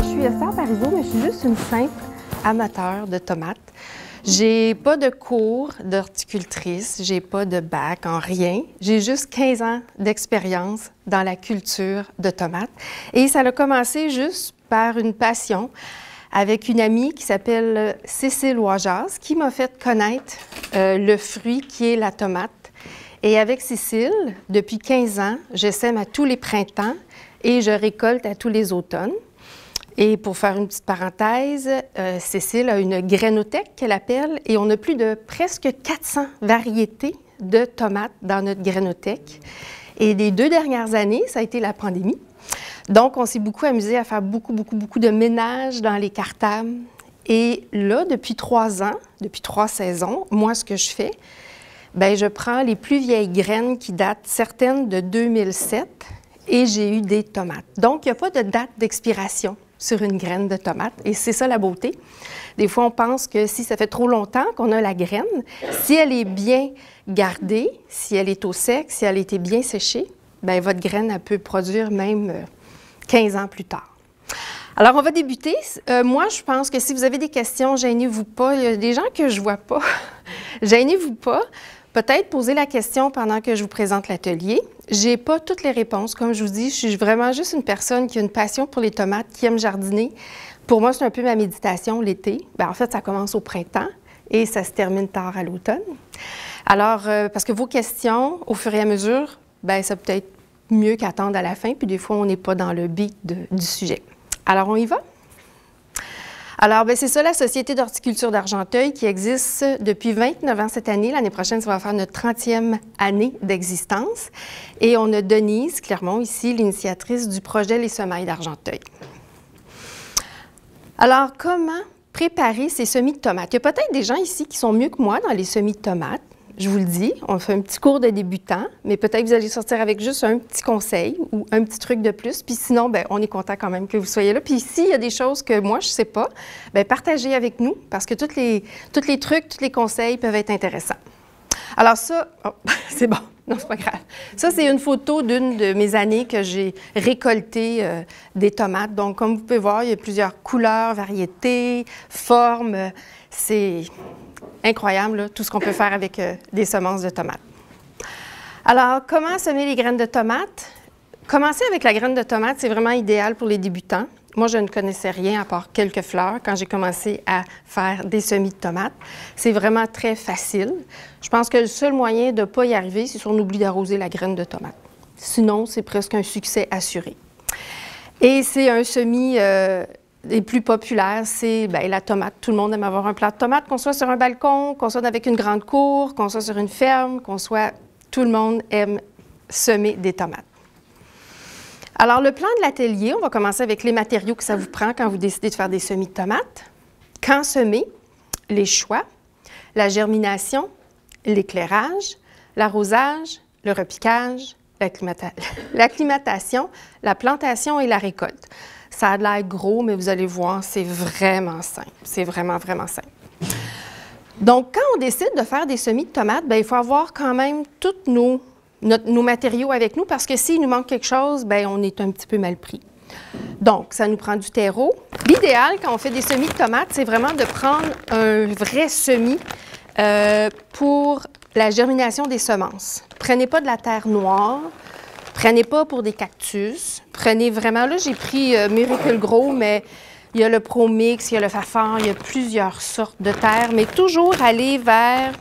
je suis Esther Parizeau, mais je suis juste une simple amateur de tomates. J'ai pas de cours d'horticultrice, j'ai pas de bac en rien. J'ai juste 15 ans d'expérience dans la culture de tomates. Et ça a commencé juste par une passion avec une amie qui s'appelle Cécile Wajas, qui m'a fait connaître le fruit qui est la tomate. Et avec Cécile, depuis 15 ans, je sème à tous les printemps et je récolte à tous les automnes. Et pour faire une petite parenthèse, Cécile a une grainothèque qu'elle appelle et on a plus de presque 400 variétés de tomates dans notre grainothèque. Et les 2 dernières années, ça a été la pandémie. Donc, on s'est beaucoup amusé à faire beaucoup de ménage dans les cartables. Et là, depuis 3 ans, depuis 3 saisons, moi, ce que je fais, bien, je prends les plus vieilles graines qui datent, certaines de 2007, et j'ai eu des tomates. Donc, il n'y a pas de date d'expiration sur une graine de tomate, et c'est ça la beauté. Des fois, on pense que si ça fait trop longtemps qu'on a la graine, si elle est bien gardée, si elle est au sec, si elle a été bien séchée, bien, votre graine, elle peut produire même 15 ans plus tard. Alors, on va débuter. Moi, je pense que si vous avez des questions, gênez-vous pas. Il y a des gens que je vois pas. Gênez-vous pas. Peut-être poser la question pendant que je vous présente l'atelier. Je n'ai pas toutes les réponses. Comme je vous dis, je suis vraiment juste une personne qui a une passion pour les tomates, qui aime jardiner. Pour moi, c'est un peu ma méditation l'été. Bien, en fait, ça commence au printemps et ça se termine tard à l'automne. Alors, parce que vos questions, au fur et à mesure, bien, ça peut être mieux qu'attendre à la fin, puis des fois, on n'est pas dans le beat du sujet. Alors, on y va? Alors, bien, c'est ça, la Société d'horticulture d'Argenteuil qui existe depuis 29 ans cette année. L'année prochaine, ça va faire notre 30e année d'existence. Et on a Denise Clermont ici, l'initiatrice du projet Les Semailles d'Argenteuil. Alors, comment préparer ces semis de tomates? Il y a peut-être des gens ici qui sont mieux que moi dans les semis de tomates. Je vous le dis, on fait un petit cours de débutant, mais peut-être que vous allez sortir avec juste un petit conseil ou un petit truc de plus. Puis sinon, bien, on est content quand même que vous soyez là. Puis s'il y a des choses que moi, je ne sais pas, bien, partagez avec nous parce que tous les trucs, tous les conseils peuvent être intéressants. Alors ça, oh, c'est bon, non, c'est pas grave. Ça, c'est une photo d'une de mes années que j'ai récolté des tomates. Donc, comme vous pouvez voir, il y a plusieurs couleurs, variétés, formes. C'est incroyable, là, tout ce qu'on peut faire avec des semences de tomates. Alors, comment semer les graines de tomates? Commencer avec la graine de tomate, c'est vraiment idéal pour les débutants. Moi, je ne connaissais rien à part quelques fleurs quand j'ai commencé à faire des semis de tomates. C'est vraiment très facile. Je pense que le seul moyen de ne pas y arriver, c'est si on oublie d'arroser la graine de tomate. Sinon, c'est presque un succès assuré. Et c'est un semis les plus populaires, c'est la tomate. Tout le monde aime avoir un plat de tomates, qu'on soit sur un balcon, qu'on soit avec une grande cour, qu'on soit sur une ferme, qu'on soit... Tout le monde aime semer des tomates. Alors, le plan de l'atelier, on va commencer avec les matériaux que ça vous prend quand vous décidez de faire des semis de tomates. Quand semer, les choix, la germination, l'éclairage, l'arrosage, le repiquage, l'acclimatation, la plantation et la récolte. Ça a l'air gros, mais vous allez voir, c'est vraiment simple. C'est vraiment simple. Donc, quand on décide de faire des semis de tomates, bien, il faut avoir quand même tous nos matériaux avec nous parce que s'il nous manque quelque chose, bien, on est un petit peu mal pris. Donc, ça nous prend du terreau. L'idéal, quand on fait des semis de tomates, c'est vraiment de prendre un vrai semis pour la germination des semences. Prenez pas de la terre noire. Prenez pas pour des cactus. Prenez vraiment, là, j'ai pris Miracle Grow, mais il y a le Pro Mix, il y a le Fafard, il y a plusieurs sortes de terre, mais toujours aller vers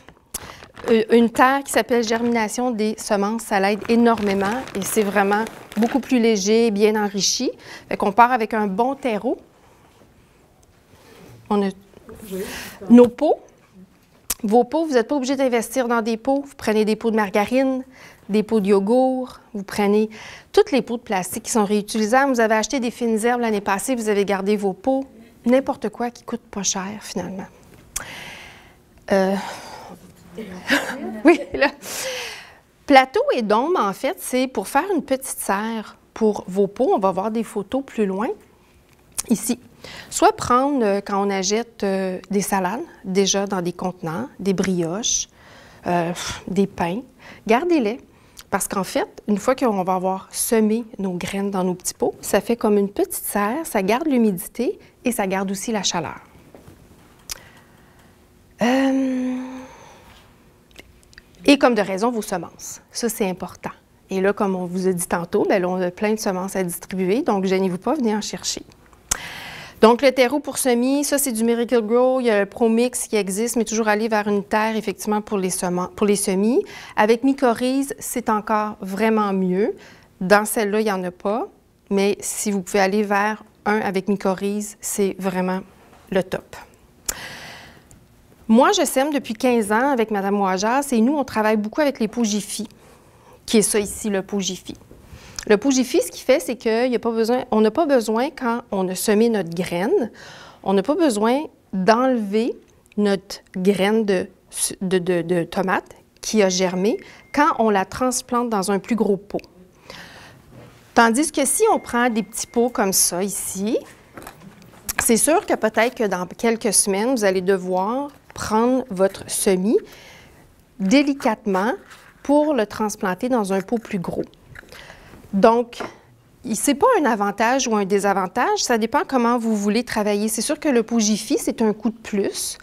une terre qui s'appelle germination des semences. Ça l'aide énormément et c'est vraiment beaucoup plus léger, bien enrichi. Fait qu'on part avec un bon terreau. On a nos pots. Vos pots, vous n'êtes pas obligé d'investir dans des pots. Vous prenez des pots de margarine, des pots de yogourt, vous prenez toutes les pots de plastique qui sont réutilisables. Vous avez acheté des fines herbes l'année passée, vous avez gardé vos pots. N'importe quoi qui coûte pas cher, finalement. Oui, là. Plateau et dôme, en fait, c'est pour faire une petite serre pour vos pots. On va voir des photos plus loin, ici. Soit prendre, quand on achète des salades, déjà dans des contenants, des brioches, des pains, gardez-les. Parce qu'en fait, une fois qu'on va avoir semé nos graines dans nos petits pots, ça fait comme une petite serre, ça garde l'humidité et ça garde aussi la chaleur. Et comme de raison, vos semences. Ça, c'est important. Et là, comme on vous a dit tantôt, bien là, on a plein de semences à distribuer, donc gênez-vous pas, venez en chercher. Donc, le terreau pour semis, ça, c'est du Miracle-Gro. Il y a le Pro-Mix qui existe, mais toujours aller vers une terre, effectivement, pour les semis. Avec mycorhize, c'est encore vraiment mieux. Dans celle-là, il n'y en a pas, mais si vous pouvez aller vers un avec mycorhize, c'est vraiment le top. Moi, je sème depuis 15 ans avec Mme Ouajas et nous, on travaille beaucoup avec les pots Jiffy, qui est ça ici, le pot Jiffy. Le pot Jiffy, ce qu'il fait, c'est qu'on n'a pas besoin, quand on a semé notre graine, on n'a pas besoin d'enlever notre graine de tomate qui a germé quand on la transplante dans un plus gros pot. Tandis que si on prend des petits pots comme ça ici, c'est sûr que peut-être que dans quelques semaines, vous allez devoir prendre votre semis délicatement pour le transplanter dans un pot plus gros. Donc, ce n'est pas un avantage ou un désavantage, ça dépend comment vous voulez travailler. C'est sûr que le pot Jiffy, c'est un coût de plus.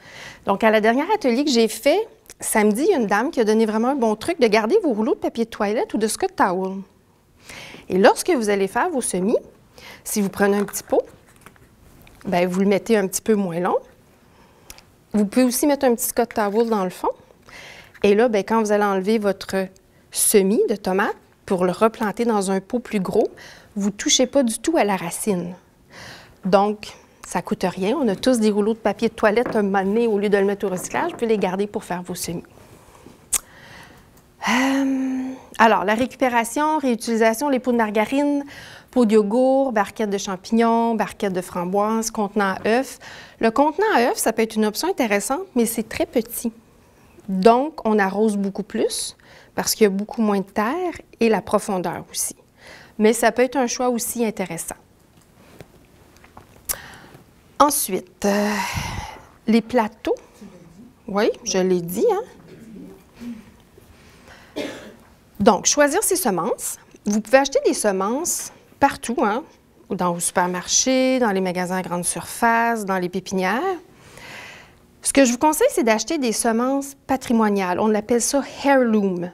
Donc, à la dernière atelier que j'ai fait, samedi, il y a une dame qui a donné vraiment un bon truc de garder vos rouleaux de papier de toilette ou de Scott Towel. Et lorsque vous allez faire vos semis, si vous prenez un petit pot, bien, vous le mettez un petit peu moins long. Vous pouvez aussi mettre un petit Scott Towel dans le fond. Et là, bien, quand vous allez enlever votre semis de tomates, pour le replanter dans un pot plus gros, vous ne touchez pas du tout à la racine. Donc, ça ne coûte rien. On a tous des rouleaux de papier de toilette un moment donné, au lieu de le mettre au recyclage, vous pouvez les garder pour faire vos semis. Alors, la récupération, réutilisation, les pots de margarine, pots de yogourt, barquettes de champignons, barquettes de framboises, contenant à œufs. Le contenant à œufs, ça peut être une option intéressante, mais c'est très petit. Donc, on arrose beaucoup plus, parce qu'il y a beaucoup moins de terre et la profondeur aussi. Mais ça peut être un choix aussi intéressant. Ensuite, les plateaux. Oui, je l'ai dit, hein? Donc, choisir ses semences. Vous pouvez acheter des semences partout, hein? Dans vos supermarchés, dans les magasins à grande surface, dans les pépinières. Ce que je vous conseille, c'est d'acheter des semences patrimoniales. On appelle ça heirloom.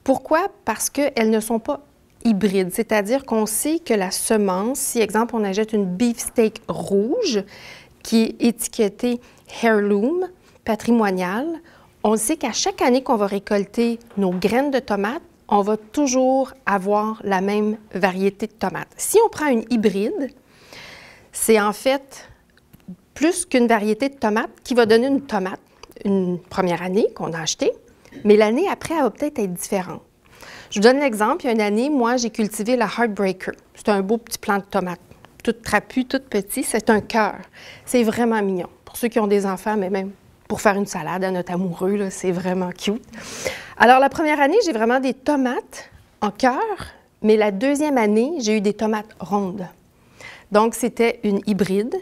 Pourquoi? Parce qu'elles ne sont pas hybrides, c'est-à-dire qu'on sait que la semence, si, exemple, on achète une beefsteak rouge qui est étiquetée heirloom, patrimoniale, on sait qu'à chaque année qu'on va récolter nos graines de tomates, on va toujours avoir la même variété de tomates. Si on prend une hybride, c'est en fait plus qu'une variété de tomates qui va donner une tomate une première année qu'on a achetée, mais l'année après, elle va peut-être être différente. Je vous donne l'exemple. Il y a une année, moi, j'ai cultivé la Heartbreaker. C'est un beau petit plant de tomate, tout trapu, tout petit. C'est un cœur. C'est vraiment mignon. Pour ceux qui ont des enfants, mais même pour faire une salade à notre amoureux, c'est vraiment cute. Alors, la première année, j'ai vraiment des tomates en cœur, mais la deuxième année, j'ai eu des tomates rondes. Donc, c'était une hybride.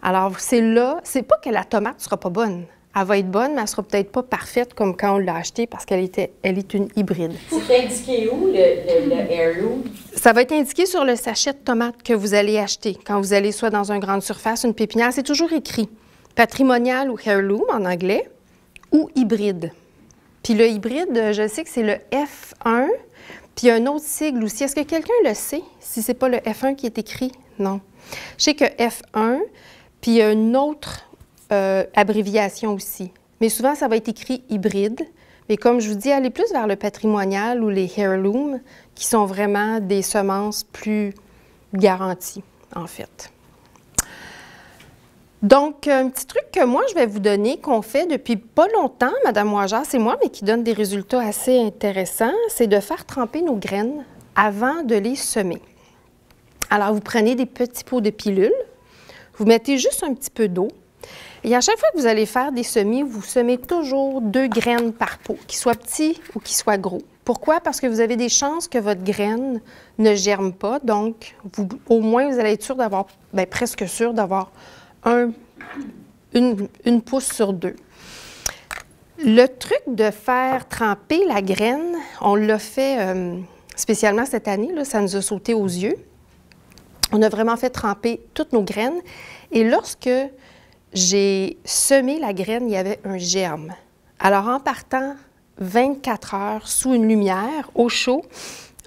Alors, c'est pas que la tomate ne sera pas bonne. Elle va être bonne, mais elle ne sera peut-être pas parfaite comme quand on l'a achetée parce qu'elle est une hybride. C'est indiqué où, le heirloom? Ça va être indiqué sur le sachet de tomates que vous allez acheter. Quand vous allez soit dans une grande surface, une pépinière, c'est toujours écrit patrimonial ou heirloom en anglais ou hybride. Puis le hybride, je sais que c'est le F1, puis il y a un autre sigle aussi. Est-ce que quelqu'un le sait, si ce n'est pas le F1 qui est écrit? Non. Je sais que F1, puis il y a une autre abréviation aussi. Mais souvent, ça va être écrit hybride. Mais comme je vous dis, allez plus vers le patrimonial ou les heirlooms, qui sont vraiment des semences plus garanties, en fait. Donc, un petit truc que moi, je vais vous donner, qu'on fait depuis pas longtemps, Mme Ouajas et moi, mais qui donne des résultats assez intéressants, c'est de faire tremper nos graines avant de les semer. Alors, vous prenez des petits pots de pilules, vous mettez juste un petit peu d'eau, et à chaque fois que vous allez faire des semis, vous semez toujours 2 graines par pot, qu'ils soient petits ou qu'ils soient gros. Pourquoi? Parce que vous avez des chances que votre graine ne germe pas, donc au moins vous allez être sûr d'avoir, bien, presque sûr d'avoir une pousse sur 2. Le truc de faire tremper la graine, on l'a fait spécialement cette année, là, ça nous a sauté aux yeux. On a vraiment fait tremper toutes nos graines. Et lorsque j'ai semé la graine, il y avait un germe. Alors, en partant 24 heures sous une lumière, au chaud,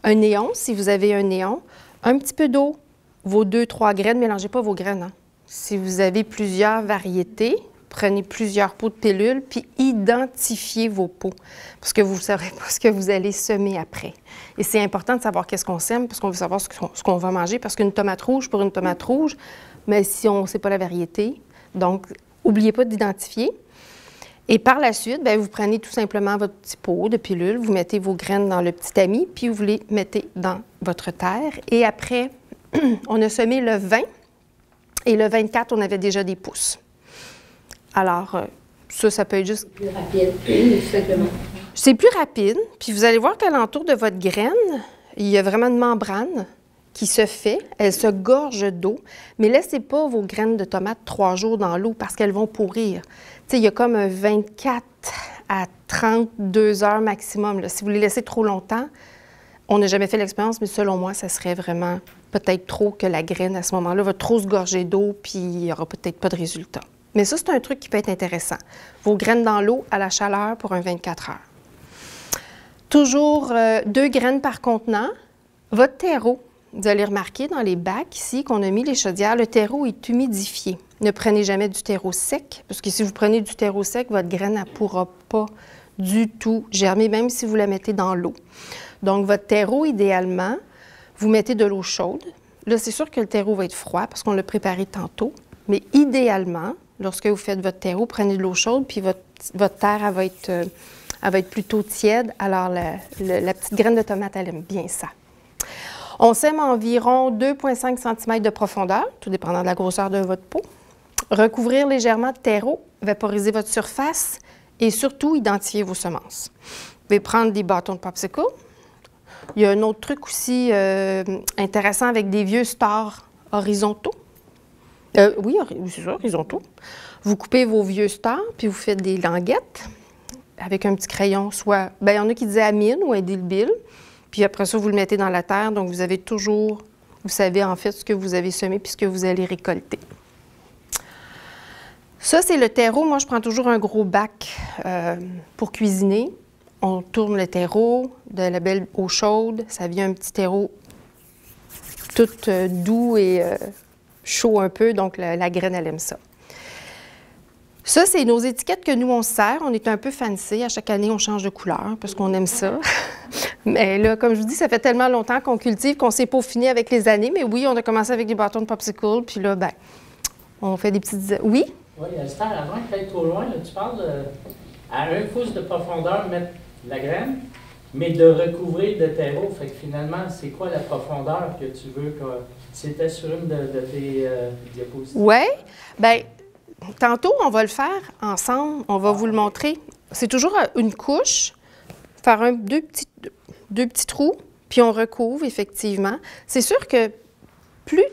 un néon, si vous avez un néon, un petit peu d'eau, vos 2-3 graines, ne mélangez pas vos graines. Hein. Si vous avez plusieurs variétés, prenez plusieurs pots de pilules, puis identifiez vos pots, parce que vous ne saurez pas ce que vous allez semer après. Et c'est important de savoir qu'est-ce qu'on sème, parce qu'on veut savoir ce qu'on va manger, parce qu'une tomate rouge pour une tomate rouge, mais si on ne sait pas la variété, donc n'oubliez pas d'identifier. Et par la suite, bien, vous prenez tout simplement votre petit pot de pilules, vous mettez vos graines dans le petit tamis, puis vous les mettez dans votre terre. Et après, on a semé le 20, et le 24, on avait déjà des pousses. Alors, ça peut être juste... Plus rapide, tout simplement. C'est plus rapide, puis vous allez voir qu'à l'entour de votre graine, il y a vraiment une membrane qui se fait, elle se gorge d'eau, mais laissez pas vos graines de tomates 3 jours dans l'eau parce qu'elles vont pourrir. Tu sais, il y a comme un 24 à 32 heures maximum. Là. Si vous les laissez trop longtemps, on n'a jamais fait l'expérience, mais selon moi, ça serait vraiment peut-être trop que la graine, à ce moment-là, va trop se gorger d'eau, puis il n'y aura peut-être pas de résultat. Mais ça, c'est un truc qui peut être intéressant. Vos graines dans l'eau à la chaleur pour un 24 heures. Toujours 2 graines par contenant. Votre terreau, vous allez remarquer dans les bacs ici qu'on a mis les chaudières, le terreau est humidifié. Ne prenez jamais du terreau sec, parce que si vous prenez du terreau sec, votre graine ne pourra pas du tout germer, même si vous la mettez dans l'eau. Donc, votre terreau, idéalement, vous mettez de l'eau chaude. Là, c'est sûr que le terreau va être froid parce qu'on l'a préparé tantôt, mais idéalement, lorsque vous faites votre terreau, prenez de l'eau chaude, puis votre terre, elle va être plutôt tiède. Alors, la petite graine de tomate, elle aime bien ça. On sème environ 2,5 cm de profondeur, tout dépendant de la grosseur de votre pot. Recouvrir légèrement de terreau, vaporiser votre surface et surtout identifier vos semences. Vous pouvez prendre des bâtons de popsicle. Il y a un autre truc aussi intéressant avec des vieux stars horizontaux. Oui, c'est ça, horizontaux. Vous coupez vos vieux stars, puis vous faites des languettes avec un petit crayon, soit, bien, il y en a qui disaient à mine ou indélébile, puis après ça, vous le mettez dans la terre, donc vous avez toujours, vous savez en fait ce que vous avez semé puis ce que vous allez récolter. Ça, c'est le terreau. Moi, je prends toujours un gros bac pour cuisiner. On tourne le terreau, de la belle eau chaude, ça vient un petit terreau tout doux et chaud un peu, donc la graine, elle aime ça. Ça, c'est nos étiquettes que nous, on sert. On est un peu fancy. À chaque année, on change de couleur parce qu'on aime ça. Mais là, comme je vous dis, ça fait tellement longtemps qu'on cultive qu'on s'est peaufiné avec les années. Mais oui, on a commencé avec des bâtons de popsicle. Puis là, ben, on fait des petites... Oui? Oui, Esther, avant que tu ailles trop loin, là, tu parles à 1 pouce de profondeur, mettre la graine, mais de recouvrir de terreau. Fait que finalement, c'est quoi la profondeur que tu veux que... C'était sur une de tes diapositives? Oui. Bien, tantôt, on va le faire ensemble. On va vous le montrer. C'est toujours une couche, faire deux petits trous, puis on recouvre, effectivement. C'est sûr que plus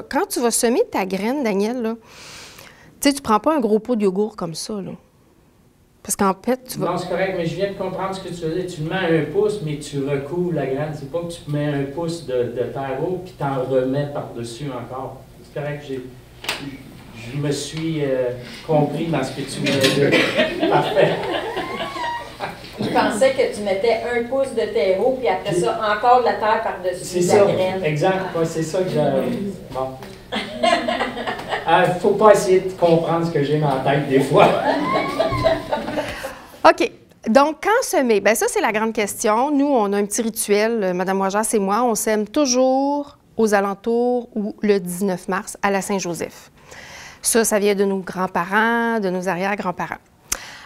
quand tu vas semer ta graine, Daniel, là, tu sais, tu prends pas un gros pot de yogourt comme ça, là. Parce qu'en fait, tu vas... Non, c'est correct, mais je viens de comprendre ce que tu faisais. Tu le mets à 1 pouce, mais tu recouvres la graine. C'est pas que tu mets 1 pouce de terreau, puis tu en remets par-dessus encore. C'est correct, je me suis compris dans ce que tu me disais. Parfait. Je pensais que tu mettais 1 pouce de terreau, puis après ça, encore de la terre par-dessus la graine. Exact. Ouais, c'est ça que j'ai... Bon. Faut pas essayer de comprendre ce que j'ai dans la tête des fois. OK. Donc, quand semer? Bien, ça, c'est la grande question. Nous, on a un petit rituel, Mme Wajas et moi, on sème toujours aux alentours ou le 19 mars à la Saint-Joseph. Ça vient de nos grands-parents, de nos arrière-grands-parents.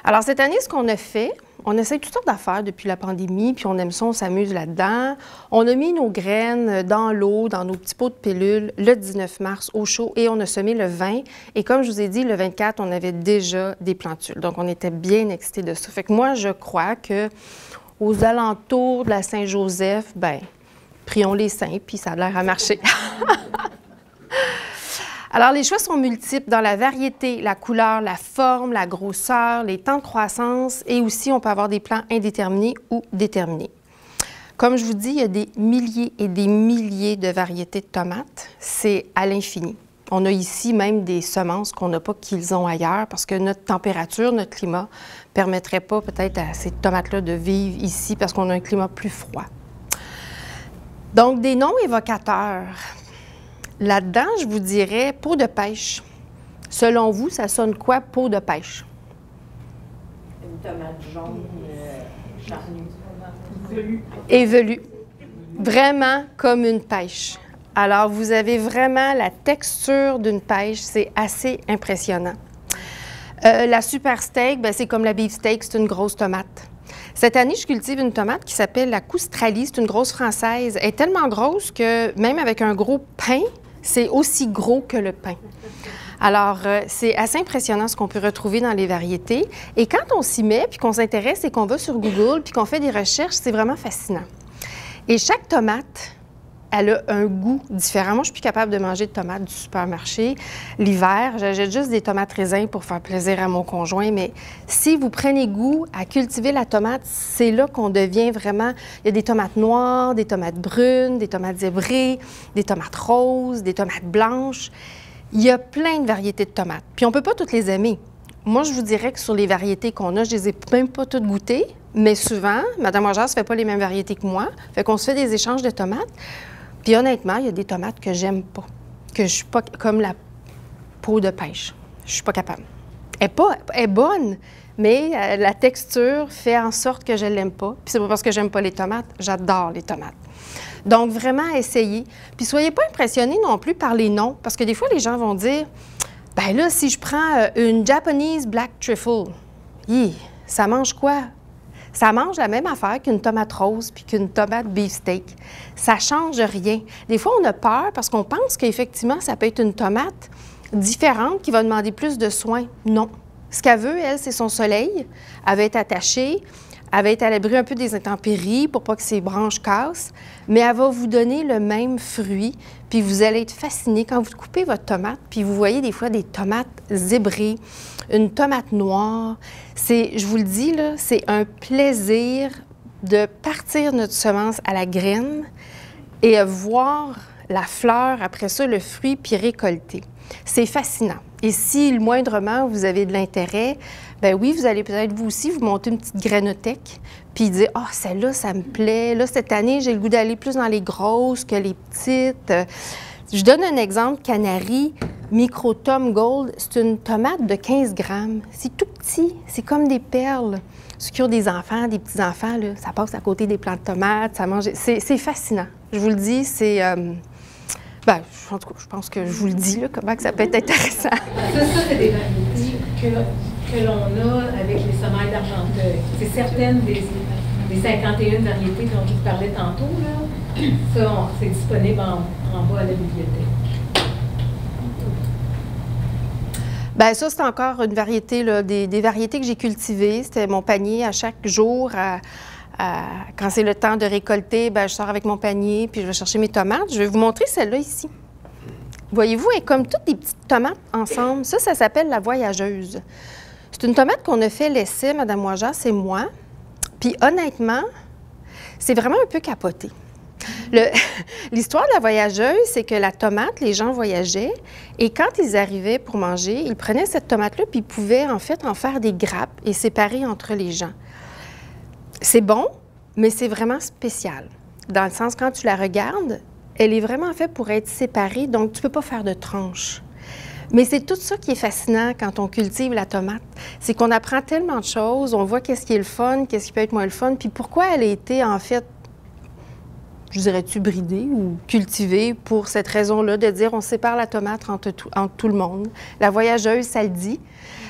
Alors, cette année, ce qu'on a fait, on essaie toutes sortes d'affaires depuis la pandémie, puis on aime ça, on s'amuse là-dedans. On a mis nos graines dans l'eau, dans nos petits pots de pilules, le 19 mars, au chaud, et on a semé le 20. Et comme je vous ai dit, le 24, on avait déjà des plantules. Donc, on était bien excités de ça. Fait que moi, je crois que aux alentours de la Saint-Joseph, bien, prions les saints, puis ça a l'air à marcher. Alors, les choix sont multiples dans la variété, la couleur, la forme, la grosseur, les temps de croissance et aussi, on peut avoir des plants indéterminés ou déterminés. Comme je vous dis, il y a des milliers et des milliers de variétés de tomates. C'est à l'infini. On a ici même des semences qu'on n'a pas qu'ils ont ailleurs parce que notre température, notre climat ne permettrait pas peut-être à ces tomates-là de vivre ici parce qu'on a un climat plus froid. Donc, des noms évocateurs. Là-dedans, je vous dirais peau de pêche. Selon vous, ça sonne quoi, peau de pêche? Une tomate jaune, charnue. Et velue. Vraiment comme une pêche. Alors, vous avez vraiment la texture d'une pêche. C'est assez impressionnant. La super steak, c'est comme la beef steak, c'est une grosse tomate. Cette année, je cultive une tomate qui s'appelle la Coustralie. C'est une grosse française. Elle est tellement grosse que même avec un gros pain, c'est aussi gros que le pain. Alors, c'est assez impressionnant ce qu'on peut retrouver dans les variétés. Et quand on s'y met, puis qu'on s'intéresse et qu'on va sur Google, puis qu'on fait des recherches, c'est vraiment fascinant. Et chaque tomate, elle a un goût différent. Moi, je suis plus capable de manger de tomates du supermarché. L'hiver, j'achète juste des tomates raisins pour faire plaisir à mon conjoint. Mais si vous prenez goût à cultiver la tomate, c'est là qu'on devient vraiment... Il y a des tomates noires, des tomates brunes, des tomates zébrées, des tomates roses, des tomates blanches. Il y a plein de variétés de tomates. Puis on ne peut pas toutes les aimer. Moi, je vous dirais que sur les variétés qu'on a, je ne les ai même pas toutes goûtées. Mais souvent, Mme Rogers ne fait pas les mêmes variétés que moi. Fait qu'on se fait des échanges de tomates. Puis honnêtement, il y a des tomates que j'aime pas, que je suis pas comme la peau de pêche. Je suis pas capable. Elle est bonne, mais la texture fait en sorte que je l'aime pas. Puis c'est pas parce que j'aime pas les tomates, j'adore les tomates. Donc vraiment, essayez. Puis soyez pas impressionnés non plus par les noms, parce que des fois, les gens vont dire, ben là, si je prends une Japanese Black Truffle, ça mange quoi? Ça mange la même affaire qu'une tomate rose puis qu'une tomate beefsteak. Ça change rien. Des fois, on a peur parce qu'on pense qu'effectivement, ça peut être une tomate différente qui va demander plus de soins. Non. Ce qu'elle veut, elle, c'est son soleil. Elle va être attachée. Elle va être à l'abri un peu des intempéries pour pas que ses branches cassent. Mais elle va vous donner le même fruit. Puis vous allez être fasciné quand vous coupez votre tomate. Puis vous voyez des fois des tomates zébrées, une tomate noire. Je vous le dis, là, c'est un plaisir de partir notre semence à la graine et voir la fleur, après ça, le fruit, puis récolter. C'est fascinant. Et si, le moindrement, vous avez de l'intérêt, bien oui, vous allez peut-être vous aussi vous monter une petite grainothèque, puis dire « Ah, celle-là, ça me plaît. Là, cette année, j'ai le goût d'aller plus dans les grosses que les petites. » Je donne un exemple, Canary, Micro Tom Gold, c'est une tomate de 15 grammes. C'est tout petit, c'est comme des perles. Ceux qui ont des enfants, des petits-enfants, là, ça passe à côté des plants de tomates, ça mange. C'est fascinant. Je vous le dis, c'est... en tout cas, je pense que je vous le dis, là, comment que ça peut être intéressant. Ça c'est des variétés que l'on a avec les semailles d'Argenteuil. C'est certaines des 51 variétés dont je vous parlais tantôt, là. Ça, c'est disponible en bas à la bibliothèque. Bien, ça, c'est encore une variété, là, des variétés que j'ai cultivées. C'était mon panier à chaque jour. Quand c'est le temps de récolter, bien, je sors avec mon panier puis je vais chercher mes tomates. Je vais vous montrer celle-là ici. Voyez-vous, elle est comme toutes des petites tomates ensemble. Ça s'appelle la voyageuse. C'est une tomate qu'on a fait l'essai, Mme Wajas et moi. Puis honnêtement, c'est vraiment un peu capoté. L'histoire de la voyageuse, c'est que la tomate, les gens voyageaient et quand ils arrivaient pour manger, ils prenaient cette tomate-là puis ils pouvaient en fait en faire des grappes et séparer entre les gens. C'est bon, mais c'est vraiment spécial. Dans le sens, quand tu la regardes, elle est vraiment faite pour être séparée, donc tu ne peux pas faire de tranches. Mais c'est tout ça qui est fascinant quand on cultive la tomate. C'est qu'on apprend tellement de choses, on voit qu'est-ce qui est le fun, qu'est-ce qui peut être moins le fun, puis pourquoi elle a été, en fait, je dirais-tu, bridée ou cultivée pour cette raison-là, de dire on sépare la tomate entre tout le monde. La voyageuse, ça le dit.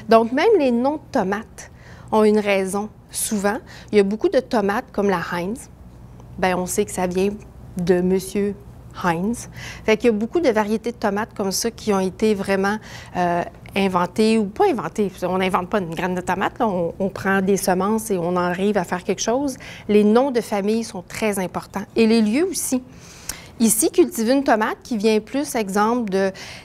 Donc, même les noms de tomates ont une raison. Souvent, il y a beaucoup de tomates comme la Heinz. Bien, on sait que ça vient de Monsieur Heinz. Fait qu'il y a beaucoup de variétés de tomates comme ça qui ont été vraiment inventées ou pas inventées. On n'invente pas une graine de tomate, là. On prend des semences et on arrive à faire quelque chose. Les noms de famille sont très importants et les lieux aussi. Ici, cultiver une tomate qui vient plus, exemple,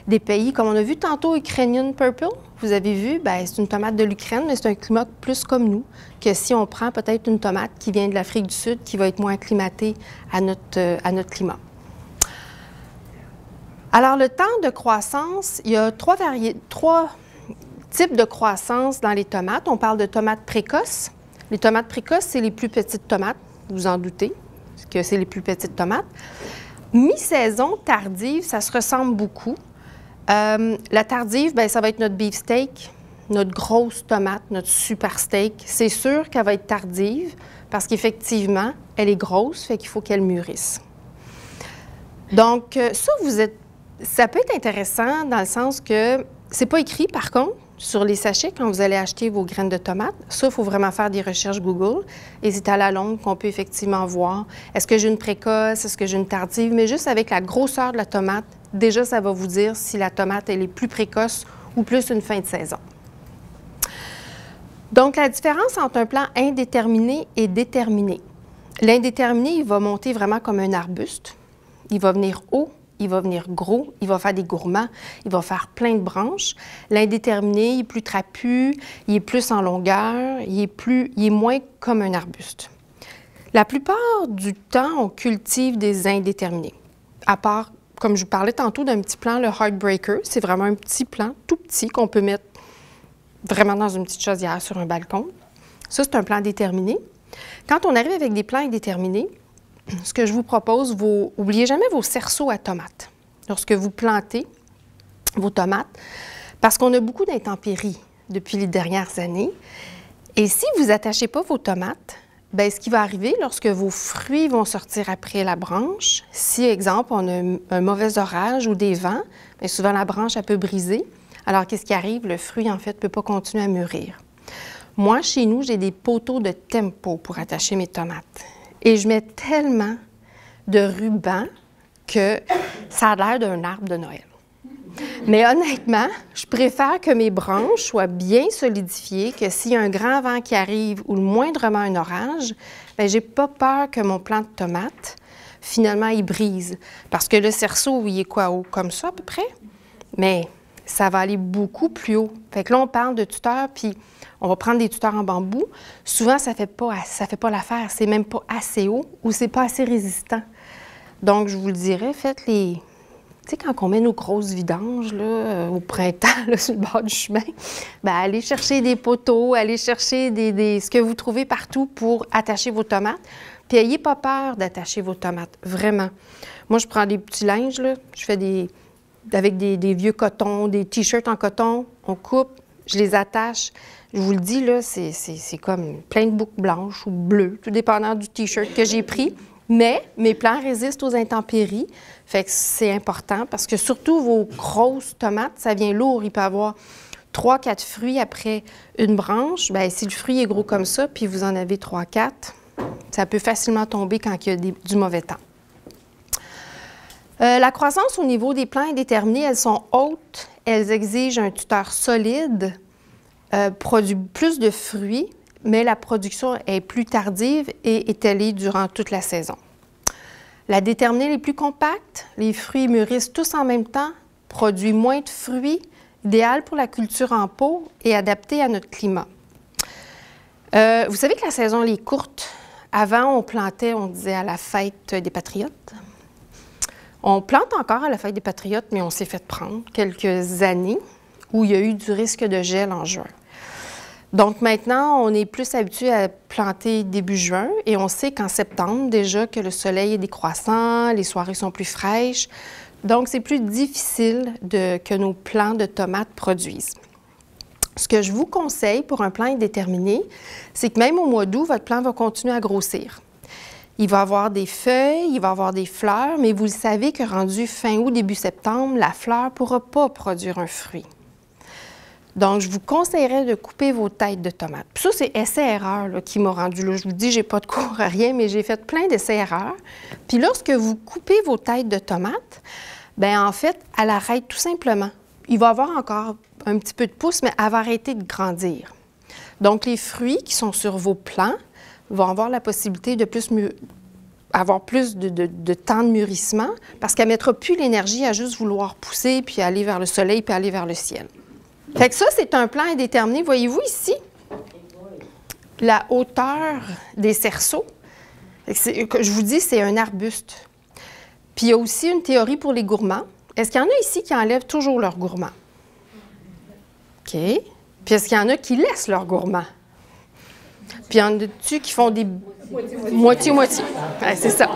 des pays, comme on a vu tantôt, Ukrainian Purple. Vous avez vu, bien, c'est une tomate de l'Ukraine, mais c'est un climat plus comme nous, que si on prend peut-être une tomate qui vient de l'Afrique du Sud, qui va être moins acclimatée à notre climat. Alors, le temps de croissance, il y a trois types de croissance dans les tomates. On parle de tomates précoces. Les tomates précoces, c'est les plus petites tomates, vous en doutez, que c'est les plus petites tomates. Mi-saison, tardive, ça se ressemble beaucoup. La tardive, bien, ça va être notre beefsteak, notre grosse tomate, notre super steak. C'est sûr qu'elle va être tardive parce qu'effectivement, elle est grosse, fait qu'il faut qu'elle mûrisse. Donc, ça peut être intéressant dans le sens que c'est pas écrit, par contre, sur les sachets quand vous allez acheter vos graines de tomates. Ça, il faut vraiment faire des recherches Google. Et c'est à la longue qu'on peut effectivement voir est-ce que j'ai une précoce, est-ce que j'ai une tardive. Mais juste avec la grosseur de la tomate, déjà, ça va vous dire si la tomate, elle est plus précoce ou plus une fin de saison. Donc, la différence entre un plant indéterminé et déterminé. L'indéterminé, il va monter vraiment comme un arbuste. Il va venir haut. Il va venir gros, il va faire des gourmands, il va faire plein de branches. L'indéterminé, il est plus trapu, il est plus en longueur, il est moins comme un arbuste. La plupart du temps, on cultive des indéterminés. À part, comme je vous parlais tantôt d'un petit plant, le Heartbreaker, c'est vraiment un petit plant tout petit qu'on peut mettre vraiment dans une petite chaudière sur un balcon. Ça, c'est un plant déterminé. Quand on arrive avec des plants indéterminés, ce que je vous propose, n'oubliez jamais vos cerceaux à tomates lorsque vous plantez vos tomates, parce qu'on a beaucoup d'intempéries depuis les dernières années. Et si vous n'attachez pas vos tomates, bien, ce qui va arriver lorsque vos fruits vont sortir après la branche, si, exemple, on a un mauvais orage ou des vents, bien, souvent la branche, elle peut briser. Alors, qu'est-ce qui arrive? Le fruit, en fait, ne peut pas continuer à mûrir. Moi, chez nous, j'ai des poteaux de tempo pour attacher mes tomates. Et je mets tellement de rubans que ça a l'air d'un arbre de Noël. Mais honnêtement, je préfère que mes branches soient bien solidifiées, que s'il y a un grand vent qui arrive ou moindrement un orage, bien, je n'ai pas peur que mon plant de tomates, finalement, il brise. Parce que le cerceau, il est quoi, haut? Comme ça à peu près? Mais ça va aller beaucoup plus haut. Fait que là, on parle de tuteurs, puis on va prendre des tuteurs en bambou. Souvent, ça fait pas l'affaire. C'est même pas assez haut ou c'est pas assez résistant. Donc, je vous le dirais, faites les... Tu sais, quand on met nos grosses vidanges, là, au printemps, là, sur le bord du chemin, bien, allez chercher des poteaux, allez chercher ce que vous trouvez partout pour attacher vos tomates. Puis, ayez pas peur d'attacher vos tomates, vraiment. Moi, je prends des petits linges, là, je fais avec des vieux cotons, des T-shirts en coton, on coupe, je les attache. Je vous le dis, là, c'est comme plein de boucles blanches ou bleues, tout dépendant du T-shirt que j'ai pris. Mais mes plants résistent aux intempéries, fait que c'est important parce que surtout vos grosses tomates, ça vient lourd. Il peut y avoir 3-4 fruits après une branche. Bien, si le fruit est gros comme ça, puis vous en avez 3-4, ça peut facilement tomber quand il y a du mauvais temps. La croissance au niveau des plants indéterminés, elles sont hautes, elles exigent un tuteur solide, produit plus de fruits, mais la production est plus tardive et étalée durant toute la saison. La déterminée est plus compacte, les fruits mûrissent tous en même temps, produit moins de fruits, idéal pour la culture en pot et adapté à notre climat. Vous savez que la saison elle est courte. Avant, on plantait, on disait, à la fête des Patriotes. On plante encore à la fête des Patriotes, mais on s'est fait prendre quelques années où il y a eu du risque de gel en juin. Donc maintenant, on est plus habitué à planter début juin et on sait qu'en septembre, déjà que le soleil est décroissant, les soirées sont plus fraîches. Donc, c'est plus difficile que nos plants de tomates produisent. Ce que je vous conseille pour un plant indéterminé, c'est que même au mois d'août, votre plant va continuer à grossir. Il va avoir des feuilles, il va avoir des fleurs, mais vous le savez que rendu fin août, début septembre, la fleur ne pourra pas produire un fruit. Donc, je vous conseillerais de couper vos têtes de tomates. Puis ça, c'est essai-erreur qui m'a rendu là. Je vous dis, j'ai pas de cours à rien, mais j'ai fait plein d'essais-erreurs. Puis lorsque vous coupez vos têtes de tomates, bien, en fait, elle arrête tout simplement. Il va avoir encore un petit peu de pousse, mais elle va arrêter de grandir. Donc, les fruits qui sont sur vos plants vont avoir la possibilité de plus avoir plus de temps de mûrissement parce qu'elle ne mettra plus l'énergie à juste vouloir pousser puis aller vers le soleil puis aller vers le ciel. Fait que ça, c'est un plan indéterminé. Voyez-vous ici la hauteur des cerceaux? Je vous dis, c'est un arbuste. Puis il y a aussi une théorie pour les gourmands. Est-ce qu'il y en a ici qui enlèvent toujours leurs gourmands? OK. Puis est-ce qu'il y en a qui laissent leurs gourmands? Puis il y en a-tu qui font des moitié-moitié? Ouais, c'est ça.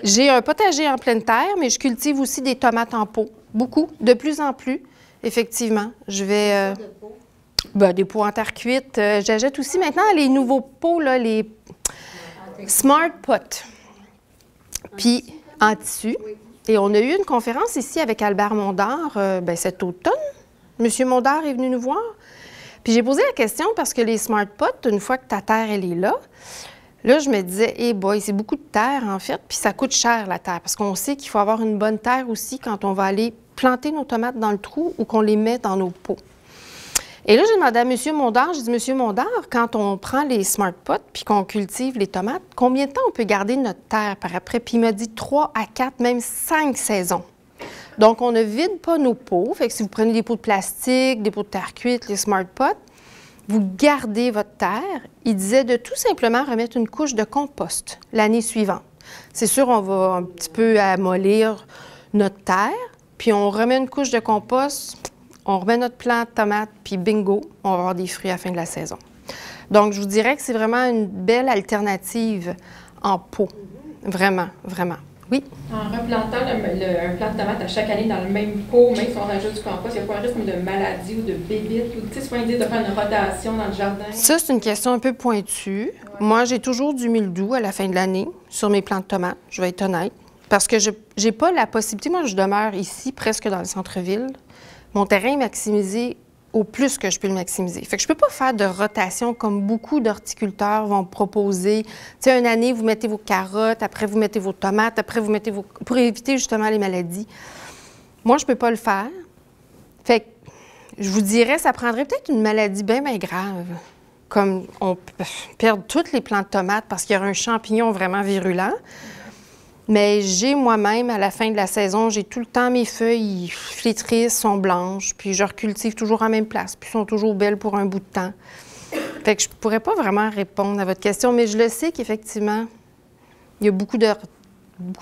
J'ai un potager en pleine terre, mais je cultive aussi des tomates en pot. Beaucoup, de plus en plus, effectivement. Je vais... des pots en terre cuite. J'achète aussi maintenant les nouveaux pots, là, les Smart Pot. Puis en tissu. Et on a eu une conférence ici avec Albert Mondard cet automne. Monsieur Mondard est venu nous voir. Puis j'ai posé la question parce que les Smart Pot, une fois que ta terre, elle est là, je me disais, hey boy, c'est beaucoup de terre, en fait, puis ça coûte cher, la terre, parce qu'on sait qu'il faut avoir une bonne terre aussi quand on va aller planter nos tomates dans le trou ou qu'on les met dans nos pots. Et là, j'ai demandé à M. Mondard, j'ai dit, M. Mondard, quand on prend les Smart Pot puis qu'on cultive les tomates, combien de temps on peut garder notre terre par après? Puis il m'a dit 3 à 4, même 5 saisons. Donc, on ne vide pas nos pots. Fait que si vous prenez des pots de plastique, des pots de terre cuite, les Smart Pot, vous gardez votre terre. Il disait de tout simplement remettre une couche de compost l'année suivante. C'est sûr, on va un petit peu amollir notre terre, puis on remet une couche de compost, on remet notre plant de tomates, puis bingo, on va avoir des fruits à la fin de la saison. Donc, je vous dirais que c'est vraiment une belle alternative en pot. Vraiment, vraiment. Oui? En replantant un plant de tomate à chaque année dans le même pot, même si on rajoute du compost, il n'y a pas un risque de maladie ou de bébite, ou tu sais, souvent dire de faire une rotation dans le jardin? Ça, c'est une question un peu pointue. Ouais. Moi, j'ai toujours du mildiou à la fin de l'année sur mes plants de tomates, je vais être honnête, parce que je n'ai pas la possibilité. Moi, je demeure ici, presque dans le centre-ville. Mon terrain est maximisé au plus que je peux le maximiser. Fait que je ne peux pas faire de rotation comme beaucoup d'horticulteurs vont proposer. Tu sais, une année, vous mettez vos carottes, après vous mettez vos tomates, après vous mettez vos... pour éviter justement les maladies. Moi, je ne peux pas le faire. Fait que je vous dirais, ça prendrait peut-être une maladie bien grave, comme on peut perdre tous les plants de tomates parce qu'il y aura un champignon vraiment virulent. Mais j'ai moi-même, à la fin de la saison, j'ai tout le temps mes feuilles flétrissent, sont blanches, puis je recultive toujours à la même place, puis sont toujours belles pour un bout de temps. Fait que je ne pourrais pas vraiment répondre à votre question, mais je le sais qu'effectivement, il y a beaucoup de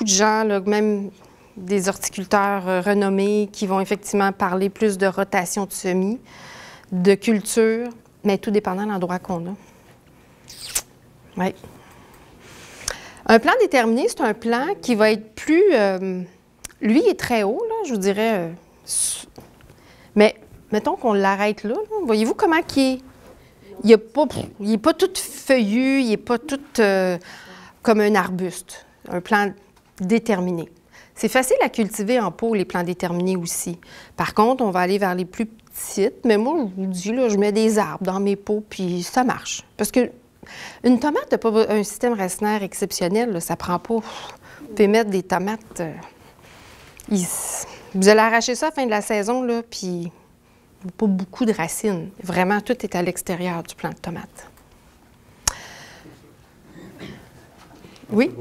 gens, là, même des horticulteurs renommés, qui vont effectivement parler plus de rotation de semis, de culture, mais tout dépendant de l'endroit qu'on a. Oui. Un plan déterminé, c'est un plan qui va être plus... lui, il est très haut, là, je vous dirais. Mais mettons qu'on l'arrête là. Voyez-vous comment il est? Il n'est pas tout feuillu, il n'est pas tout comme un arbuste. Un plan déterminé. C'est facile à cultiver en pot, les plants déterminés aussi. Par contre, on va aller vers les plus petites. Mais moi, je vous dis, là, je mets des arbres dans mes pots, puis ça marche. Parce que une tomate n'a pas un système racinaire exceptionnel, là, ça prend pas. Vous pouvez mettre des tomates. Vous allez arracher ça à la fin de la saison, là, puis pas beaucoup de racines. Vraiment, tout est à l'extérieur du plant de tomate. Oui?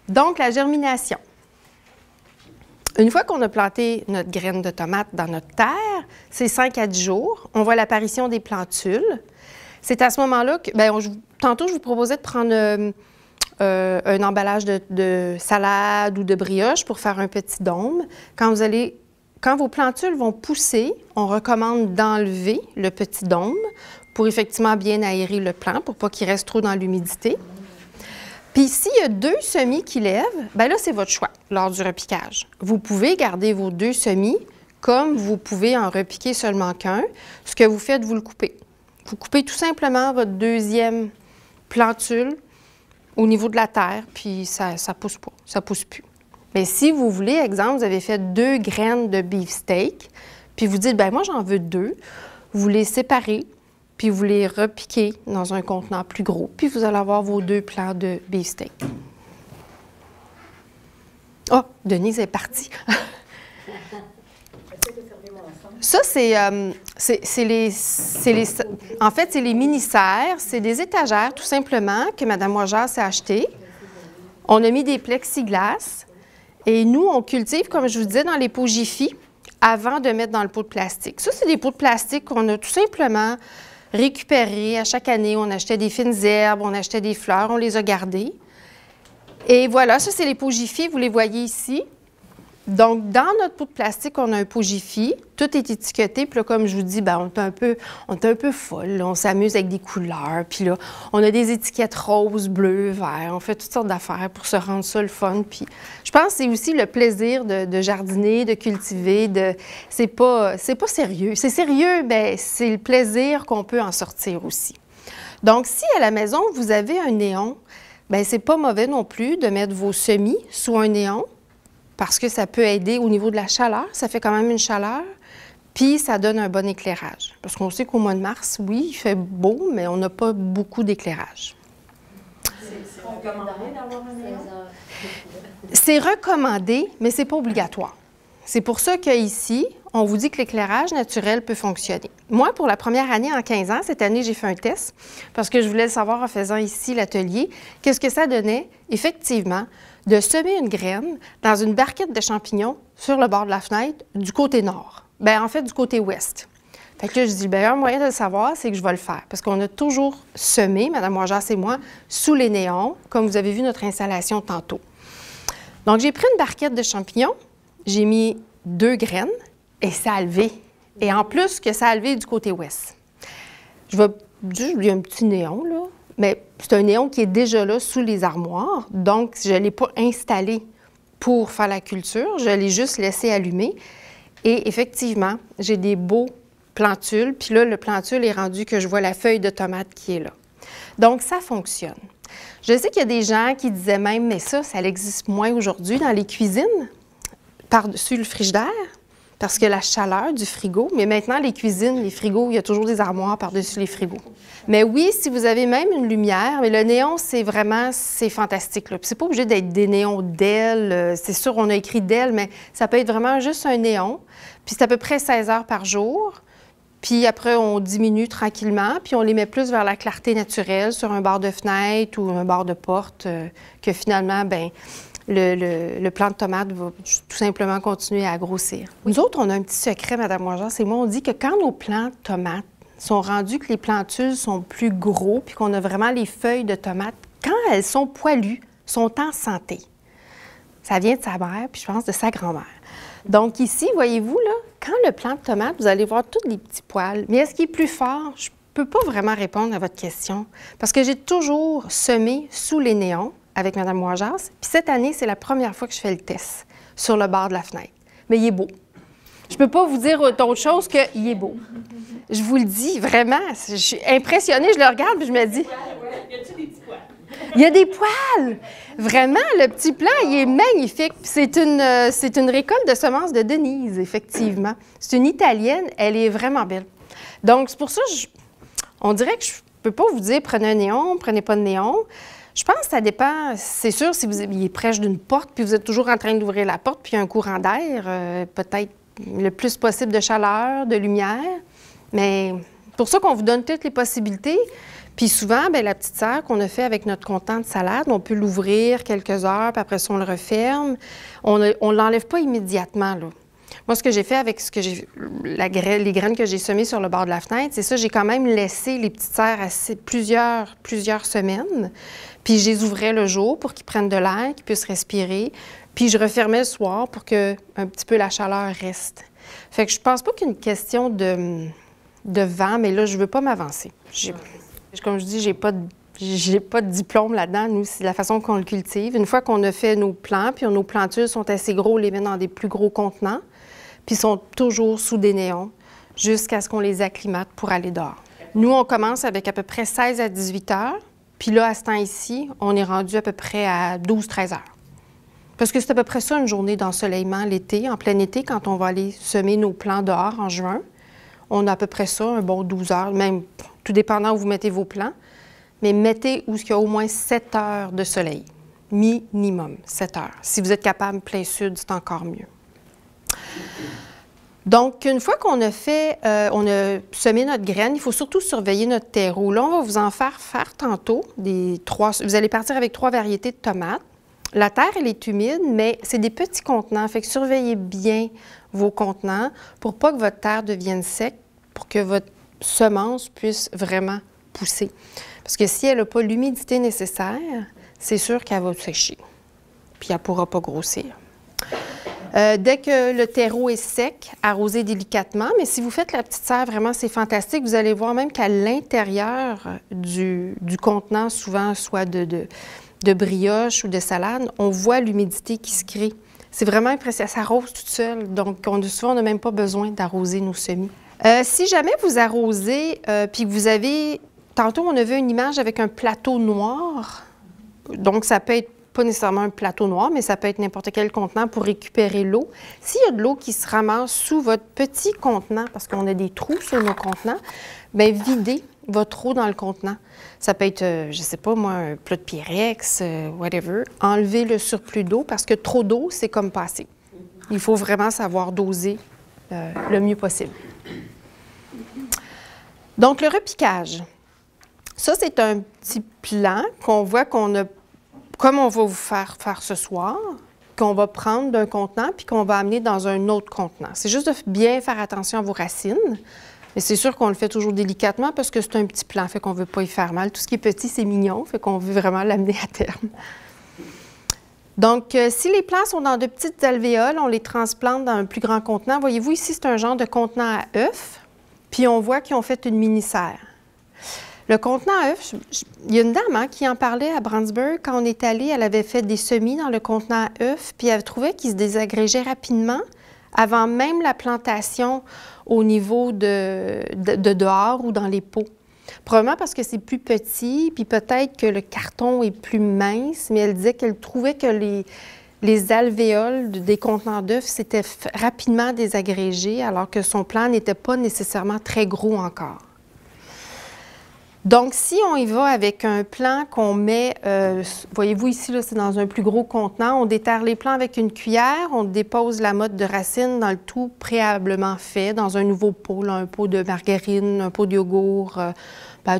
Donc, la germination. Une fois qu'on a planté notre graine de tomate dans notre terre, c'est 5 à 10 jours. On voit l'apparition des plantules. C'est à ce moment-là que, tantôt, je vous proposais de prendre un emballage de salade ou de brioche pour faire un petit dôme. Quand vos plantules vont pousser, on recommande d'enlever le petit dôme pour effectivement bien aérer le plant, pour pas qu'il reste trop dans l'humidité. Puis s'il y a 2 semis qui lèvent, bien là, c'est votre choix lors du repiquage. Vous pouvez garder vos 2 semis comme vous pouvez en repiquer seulement qu'un. Ce que vous faites, vous le coupez. Vous coupez tout simplement votre 2e plantule au niveau de la terre, puis ça pousse pas, ça pousse plus. Mais si vous voulez, exemple, vous avez fait 2 graines de beefsteak, puis vous dites, bien moi j'en veux 2, vous les séparez, puis vous les repiquez dans un contenant plus gros, puis vous allez avoir vos 2 plants de beefsteak. Oh, Denise est partie. Ça, en fait, c'est les mini-serres. C'est des étagères, tout simplement, que Mme Rojas a achetées. On a mis des plexiglas. Et nous, on cultive, comme je vous disais, dans les pots Jiffy avant de mettre dans le pot de plastique. Ça, c'est des pots de plastique qu'on a tout simplement récupérés. À chaque année, on achetait des fines herbes, on achetait des fleurs, on les a gardés. Et voilà, ça, c'est les pots Jiffy, vous les voyez ici. Donc, dans notre pot de plastique, on a un pot Jiffy. Tout est étiqueté. Puis là, comme je vous dis, bien, on est un peu folle. Là. On s'amuse avec des couleurs. Puis là, on a des étiquettes roses, bleues, verts. On fait toutes sortes d'affaires pour se rendre ça le fun. Puis je pense que c'est aussi le plaisir de jardiner, de cultiver. C'est pas sérieux. C'est sérieux, bien, c'est le plaisir qu'on peut en sortir aussi. Donc, si à la maison, vous avez un néon, bien, c'est pas mauvais non plus de mettre vos semis sous un néon, parce que ça peut aider au niveau de la chaleur. Ça fait quand même une chaleur, puis ça donne un bon éclairage. Parce qu'on sait qu'au mois de mars, oui, il fait beau, mais on n'a pas beaucoup d'éclairage. C'est recommandé d'avoir un néon? C'est recommandé, mais ce n'est pas obligatoire. C'est pour ça qu'ici, on vous dit que l'éclairage naturel peut fonctionner. Moi, pour la première année en 15 ans, cette année, j'ai fait un test parce que je voulais le savoir en faisant ici l'atelier. Qu'est-ce que ça donnait? Effectivement, de semer une graine dans une barquette de champignons sur le bord de la fenêtre du côté nord. Bien, en fait, du côté ouest. Fait que là, je dis, bien, un moyen de le savoir, c'est que je vais le faire. Parce qu'on a toujours semé, Mme Rojas et moi, sous les néons, comme vous avez vu notre installation tantôt. Donc, j'ai pris une barquette de champignons, j'ai mis 2 graines et ça a levé. Et en plus que ça a levé du côté ouest. Je vais juste, il y a un petit néon, là. Mais c'est un néon qui est déjà là sous les armoires, donc je ne l'ai pas installé pour faire la culture, je l'ai juste laissé allumer. Et effectivement, j'ai des beaux plantules, puis là, le plantule est rendu que je vois la feuille de tomate qui est là. Donc, ça fonctionne. Je sais qu'il y a des gens qui disaient même, mais ça existe moins aujourd'hui dans les cuisines, par-dessus le frigidaire, parce que la chaleur du frigo, mais maintenant, les cuisines, les frigos, il y a toujours des armoires par-dessus les frigos. Mais oui, si vous avez même une lumière, mais le néon, c'est fantastique. Puis c'est pas obligé d'être des néons Dell. C'est sûr, on a écrit Dell, mais ça peut être vraiment juste un néon. Puis c'est à peu près 16 heures par jour. Puis après, on diminue tranquillement, puis on les met plus vers la clarté naturelle sur un bord de fenêtre ou un bord de porte, que finalement, bien, le plant de tomate va tout simplement continuer à grossir. Nous autres, on a un petit secret, Mme Rojas et moi, on dit que quand nos plants de tomates sont rendus que les plantules sont plus gros puis qu'on a vraiment les feuilles de tomates, quand elles sont poilues, sont en santé. Ça vient de sa mère, puis je pense de sa grand-mère. Donc ici, voyez-vous, là, quand le plant de tomate, vous allez voir tous les petits poils. Mais est-ce qu'il est plus fort? Je ne peux pas vraiment répondre à votre question parce que j'ai toujours semé sous les néons avec Mme Rojas. Puis cette année, c'est la première fois que je fais le test sur le bord de la fenêtre. Mais il est beau. Je ne peux pas vous dire autre chose qu'il est beau. Je vous le dis, vraiment. Je suis impressionnée. Je le regarde et je me dis... Y a-t-il des petits poils? Il y a des poils! Vraiment, le petit plant, il est magnifique. C'est une récolte de semences de Denise, effectivement. C'est une Italienne. Elle est vraiment belle. Donc, c'est pour ça, on dirait que je ne peux pas vous dire prenez un néon, prenez pas de néon. Je pense que ça dépend. C'est sûr, si il est près d'une porte, puis vous êtes toujours en train d'ouvrir la porte, puis il y a un courant d'air, peut-être le plus possible de chaleur, de lumière. Mais pour ça qu'on vous donne toutes les possibilités. Puis souvent, bien, la petite serre qu'on a fait avec notre contenant de salade, on peut l'ouvrir quelques heures, puis après ça, on le referme. On ne l'enlève pas immédiatement, là. Moi, ce que j'ai fait avec les graines que j'ai semées sur le bord de la fenêtre, c'est ça, j'ai quand même laissé les petites serres plusieurs semaines. Puis je les ouvrais le jour pour qu'ils prennent de l'air, qu'ils puissent respirer. Puis je refermais le soir pour que un petit peu la chaleur reste. Fait que je pense pas qu'il y ait une question de vent, mais là, je veux pas m'avancer. Comme je dis, j'ai pas de diplôme là-dedans. Nous, c'est la façon qu'on le cultive. Une fois qu'on a fait nos plants, puis nos plantules sont assez gros, on les met dans des plus gros contenants, puis sont toujours sous des néons jusqu'à ce qu'on les acclimate pour aller dehors. Nous, on commence avec à peu près 16 à 18 heures, puis là, à ce temps-ci, on est rendu à peu près à 12-13 heures. Parce que c'est à peu près ça, une journée d'ensoleillement l'été, en plein été, quand on va aller semer nos plants dehors en juin. On a à peu près ça, un bon 12 heures, même tout dépendant où vous mettez vos plants. Mais mettez où il y a au moins 7 heures de soleil. Minimum, 7 heures. Si vous êtes capable, plein sud, c'est encore mieux. Donc, une fois qu'on a fait, on a semé notre graine, il faut surtout surveiller notre terreau. Là, on va vous en faire tantôt. Vous allez partir avec 3 variétés de tomates. La terre, elle est humide, mais c'est des petits contenants. Fait que surveillez bien vos contenants pour pas que votre terre devienne sec, pour que votre semence puisse vraiment pousser. Parce que si elle n'a pas l'humidité nécessaire, c'est sûr qu'elle va sécher. Puis elle ne pourra pas grossir. Dès que le terreau est sec, arrosez délicatement. Mais si vous faites la petite serre, vraiment, c'est fantastique. Vous allez voir même qu'à l'intérieur du contenant, souvent, soit de brioche ou de salade, on voit l'humidité qui se crée. C'est vraiment impressionnant. Ça arrose toute seule. Donc, souvent, on n'a même pas besoin d'arroser nos semis. Si jamais vous arrosez, puis que vous avez... Tantôt, on a vu une image avec un plateau noir. Donc, ça peut être pas nécessairement un plateau noir, mais ça peut être n'importe quel contenant pour récupérer l'eau. S'il y a de l'eau qui se ramasse sous votre petit contenant, parce qu'on a des trous sur nos contenants, bien, videz votre eau dans le contenant. Ça peut être, je ne sais pas moi, un plat de Pyrex, whatever. Enlevez le surplus d'eau, parce que trop d'eau, c'est comme pas assez. Il faut vraiment savoir doser le mieux possible. Donc, le repiquage. Ça, c'est un petit plan qu'on voit qu'on a, comme on va vous faire ce soir, qu'on va prendre d'un contenant puis qu'on va amener dans un autre contenant. C'est juste de bien faire attention à vos racines. Mais c'est sûr qu'on le fait toujours délicatement parce que c'est un petit plan, fait qu'on ne veut pas y faire mal. Tout ce qui est petit, c'est mignon, fait qu'on veut vraiment l'amener à terme. Donc, si les plants sont dans de petites alvéoles, on les transplante dans un plus grand contenant. Voyez-vous, ici, c'est un genre de contenant à œufs. Puis on voit qu'ils ont fait une mini-serre. Le contenant à œufs, il y a une dame qui en parlait à Brandsburg. Quand on est allé, elle avait fait des semis dans le contenant à œufs, puis elle trouvait qu'il se désagrégeait rapidement avant même la plantation au niveau de dehors ou dans les pots. Probablement parce que c'est plus petit, puis peut-être que le carton est plus mince, mais elle disait qu'elle trouvait que les alvéoles des contenants d'œufs s'étaient rapidement désagrégées, alors que son plant n'était pas nécessairement très gros encore. Donc, si on y va avec un plant qu'on met, voyez-vous ici, c'est dans un plus gros contenant, on déterre les plants avec une cuillère, on dépose la motte de racine dans le tout préalablement fait, dans un nouveau pot, là, un pot de margarine, un pot de yogourt,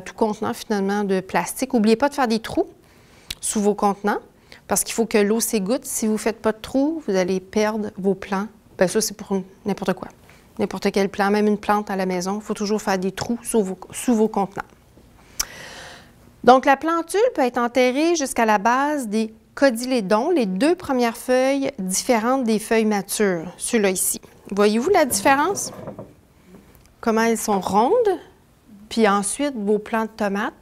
tout contenant finalement de plastique. N'oubliez pas de faire des trous sous vos contenants, parce qu'il faut que l'eau s'égoutte. Si vous ne faites pas de trous, vous allez perdre vos plants. Bien, ça, c'est pour n'importe quoi. N'importe quel plant, même une plante à la maison, il faut toujours faire des trous sous vos contenants. Donc, la plantule peut être enterrée jusqu'à la base des cotylédons, les 2 premières feuilles différentes des feuilles matures, ceux-là ici. Voyez-vous la différence? Comment elles sont rondes? Puis ensuite, vos plants de tomates,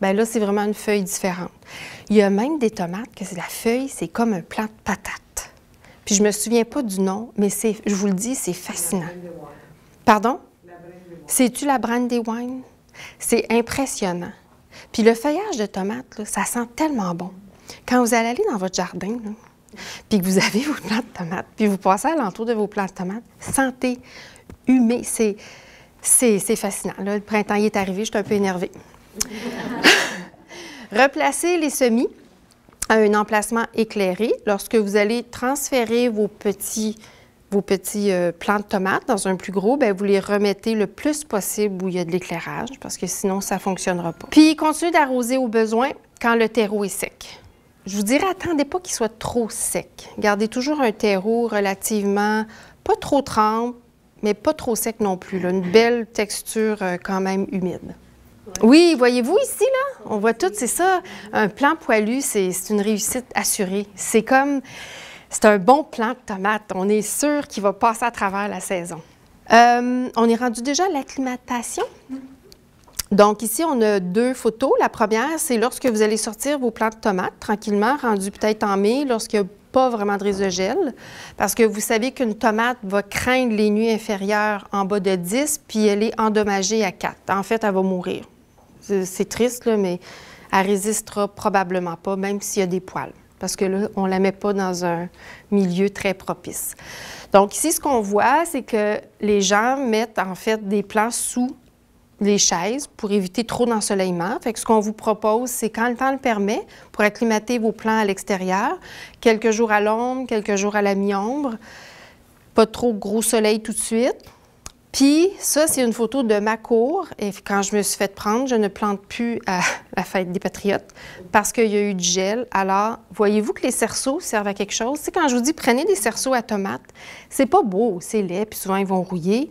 bien là, c'est vraiment une feuille différente. Il y a même des tomates que la feuille, c'est comme un plant de patate. Puis je ne me souviens pas du nom, mais je vous le dis, c'est fascinant. Pardon? C'est-tu la Brandywine? C'est impressionnant. Puis le feuillage de tomates, là, ça sent tellement bon. Quand vous allez aller dans votre jardin, là, puis que vous avez vos plants de tomates, puis vous passez alentour de vos plants de tomates, sentez humé. C'est fascinant. Là, le printemps y est arrivé, je suis un peu énervée. Replacez les semis à un emplacement éclairé. Lorsque vous allez transférer vos petits plants de tomates dans un plus gros, bien, vous les remettez le plus possible où il y a de l'éclairage, parce que sinon, ça ne fonctionnera pas. Puis, continuez d'arroser au besoin quand le terreau est sec. Je vous dirais, attendez pas qu'il soit trop sec. Gardez toujours un terreau relativement, pas trop trempe, mais pas trop sec non plus. Là. Une belle texture quand même humide. Oui, voyez-vous ici, là, on voit tout, c'est ça. Un plant poilu, c'est une réussite assurée. C'est un bon plant de tomate. On est sûr qu'il va passer à travers la saison. On est rendu déjà à l'acclimatation. Donc ici, on a 2 photos. La première, c'est lorsque vous allez sortir vos plants de tomates tranquillement, rendus peut-être en mai, lorsqu'il n'y a pas vraiment de risque de gel, parce que vous savez qu'une tomate va craindre les nuits inférieures en bas de 10, puis elle est endommagée à 4. En fait, elle va mourir. C'est triste, là, mais elle résistera probablement pas, même s'il y a des poils, parce que là, on ne la met pas dans un milieu très propice. Donc ici, ce qu'on voit, c'est que les gens mettent en fait des plants sous les chaises pour éviter trop d'ensoleillement. Fait que ce qu'on vous propose, c'est quand le temps le permet, pour acclimater vos plants à l'extérieur, quelques jours à l'ombre, quelques jours à la mi-ombre, Pas trop gros soleil tout de suite. Puis ça, c'est une photo de ma cour. Et quand je me suis fait prendre, je ne plante plus à la fête des Patriotes parce qu'il y a eu du gel. Alors, voyez-vous que les cerceaux servent à quelque chose? C'est quand je vous dis, prenez des cerceaux à tomates. C'est pas beau, c'est laid, puis souvent, ils vont rouiller.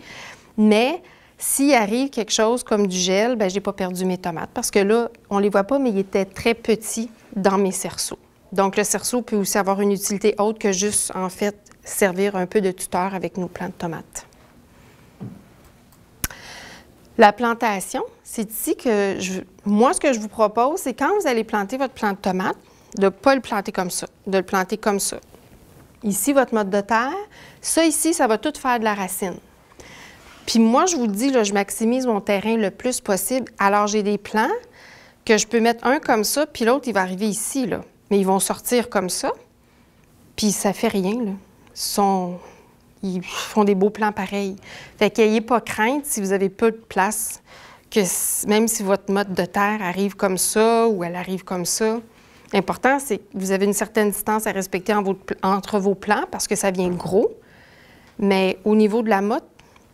Mais s'il arrive quelque chose comme du gel, bien, je n'ai pas perdu mes tomates parce que là, on ne les voit pas, mais ils étaient très petits dans mes cerceaux. Donc, le cerceau peut aussi avoir une utilité autre que juste, en fait, servir un peu de tuteur avec nos plants de tomates. La plantation, c'est ici que moi, ce que je vous propose, c'est quand vous allez planter votre plant de tomate, de ne pas le planter comme ça, de le planter comme ça. Ici, votre mode de terre, ça ici, ça va tout faire de la racine. Puis moi, je vous dis, là, je maximise mon terrain le plus possible. Alors, j'ai des plants que je peux mettre un comme ça, puis l'autre, il va arriver ici, là. Mais ils vont sortir comme ça, puis ça fait rien, là. Ils font des beaux plans pareils. Fait qu'ayez pas crainte si vous n'avez pas de place, que même si votre mode de terre arrive comme ça ou elle arrive comme ça, l'important, c'est que vous avez une certaine distance à respecter entre vos plants parce que ça vient gros. Mais au niveau de la motte,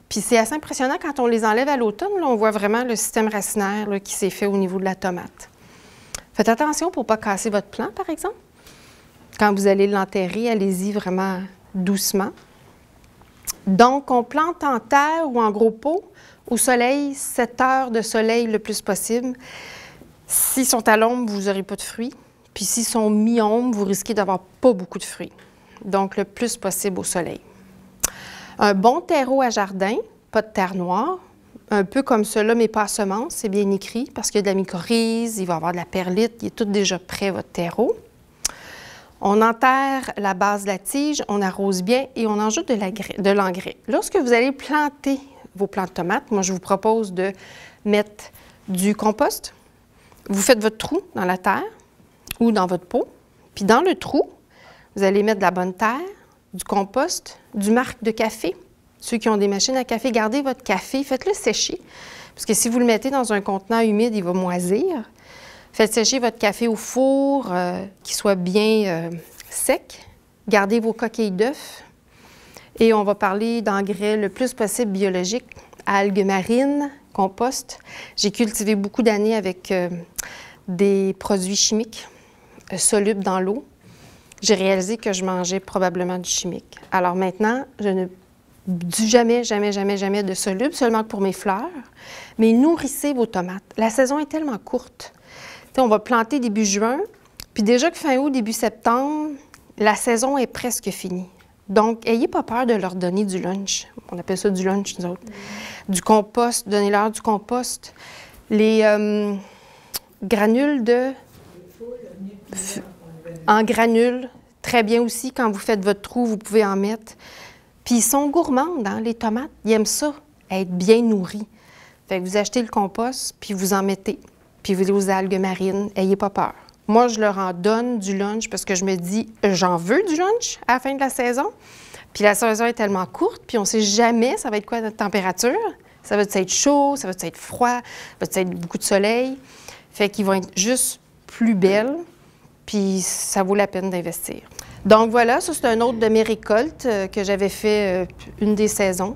puis c'est assez impressionnant quand on les enlève à l'automne, là, on voit vraiment le système racinaire là, qui s'est fait au niveau de la tomate. Faites attention pour ne pas casser votre plant, par exemple. Quand vous allez l'enterrer, allez-y vraiment doucement. Donc, on plante en terre ou en gros pot, au soleil, 7 heures de soleil le plus possible. S'ils sont à l'ombre, vous n'aurez pas de fruits. Puis s'ils sont mi-ombre, vous risquez d'avoir pas beaucoup de fruits. Donc, le plus possible au soleil. Un bon terreau à jardin, pas de terre noire, un peu comme cela, mais pas à semences, c'est bien écrit, parce qu'il y a de la mycorrhize, il va y avoir de la perlite, il est tout déjà prêt, votre terreau. On enterre la base de la tige, on arrose bien et on ajoute de l'engrais. Lorsque vous allez planter vos plants de tomates, moi, je vous propose de mettre du compost. Vous faites votre trou dans la terre ou dans votre pot. Puis dans le trou, vous allez mettre de la bonne terre, du compost, du marc de café. Ceux qui ont des machines à café, gardez votre café, faites-le sécher. Parce que si vous le mettez dans un contenant humide, il va moisir. Faites sécher votre café au four, qu'il soit bien sec. Gardez vos coquilles d'œufs. Et on va parler d'engrais le plus possible biologiques, algues marines, compost. J'ai cultivé beaucoup d'années avec des produits chimiques solubles dans l'eau. J'ai réalisé que je mangeais probablement du chimique. Alors maintenant, je ne dis jamais de soluble, seulement pour mes fleurs. Mais nourrissez vos tomates. La saison est tellement courte. On va planter début juin, puis déjà que fin août, début septembre, la saison est presque finie. Donc, n'ayez pas peur de leur donner du lunch. On appelle ça du lunch, nous autres. Du compost, donnez-leur du compost. Les granules en granules, très bien aussi. Quand vous faites votre trou, vous pouvez en mettre. Puis ils sont gourmandes, hein, les tomates. Ils aiment ça, être bien nourris. Fait que vous achetez le compost, puis vous en mettez. Puis vous allez aux algues marines, n'ayez pas peur. Moi, je leur en donne du lunch parce que je me dis, j'en veux du lunch à la fin de la saison. Puis la saison est tellement courte, puis on ne sait jamais ça va être quoi notre température. Ça va être chaud, ça va être froid, ça va être beaucoup de soleil. Fait qu'ils vont être juste plus belles, puis ça vaut la peine d'investir. Donc voilà, ça c'est un autre de mes récoltes que j'avais fait une des saisons.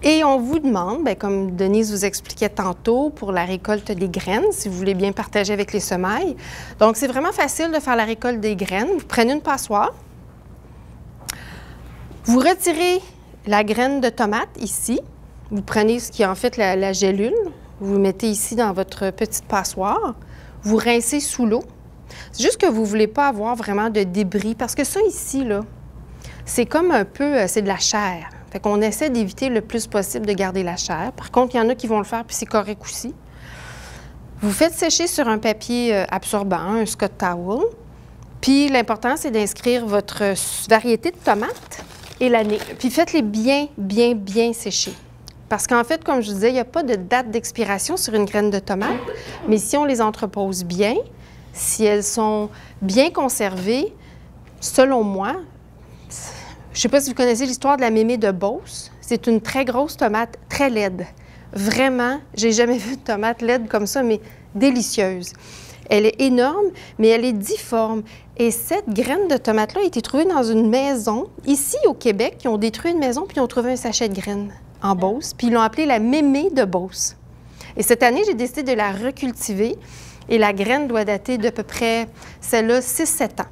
Et on vous demande, bien, comme Denise vous expliquait tantôt, pour la récolte des graines, si vous voulez bien partager avec les semailles. Donc, c'est vraiment facile de faire la récolte des graines. Vous prenez une passoire, vous retirez la graine de tomate ici, vous prenez ce qui est en fait la gélule, vous mettez ici dans votre petite passoire, vous rincez sous l'eau. C'est juste que vous ne voulez pas avoir vraiment de débris, parce que ça ici, là, c'est comme un peu, c'est de la chair. Fait qu'on essaie d'éviter le plus possible de garder la chair. Par contre, il y en a qui vont le faire, puis c'est correct aussi. Vous faites sécher sur un papier absorbant, un Scott Towel. Puis l'important, c'est d'inscrire votre variété de tomates et l'année. Puis faites-les bien sécher. Parce qu'en fait, comme je vous disais, il n'y a pas de date d'expiration sur une graine de tomate. Mais si on les entrepose bien, si elles sont bien conservées, selon moi, je ne sais pas si vous connaissez l'histoire de la mémé de Beauce. C'est une très grosse tomate, très laide. Vraiment, j'ai jamais vu de tomate laide comme ça, mais délicieuse. Elle est énorme, mais elle est difforme. Et cette graine de tomate-là a été trouvée dans une maison. Ici, au Québec, ils ont détruit une maison, puis ils ont trouvé un sachet de graines en Beauce, puis ils l'ont appelée la mémé de Beauce. Et cette année, j'ai décidé de la recultiver, et la graine doit dater d'à peu près, celle-là, 6-7 ans.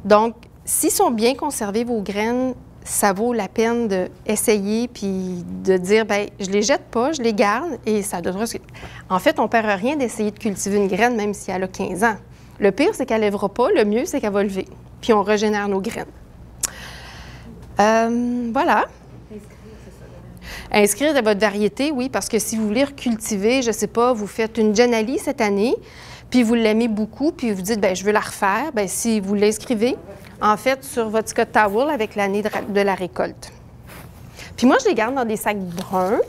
Donc, s'ils sont bien conservés, vos graines, ça vaut la peine d'essayer puis de dire, bien, je les jette pas, je les garde et ça devrait... En fait, on ne perd rien d'essayer de cultiver une graine, même si elle a 15 ans. Le pire, c'est qu'elle ne lèvera pas. Le mieux, c'est qu'elle va lever. Puis on régénère nos graines. Voilà. Inscrire de votre variété, oui, parce que si vous voulez recultiver, je ne sais pas, vous faites une Genali cette année, puis vous l'aimez beaucoup, puis vous dites, bien, je veux la refaire, bien, si vous l'inscrivez, en fait, sur votre Scott Towel avec l'année de la récolte. Puis moi, je les garde dans des sacs bruns.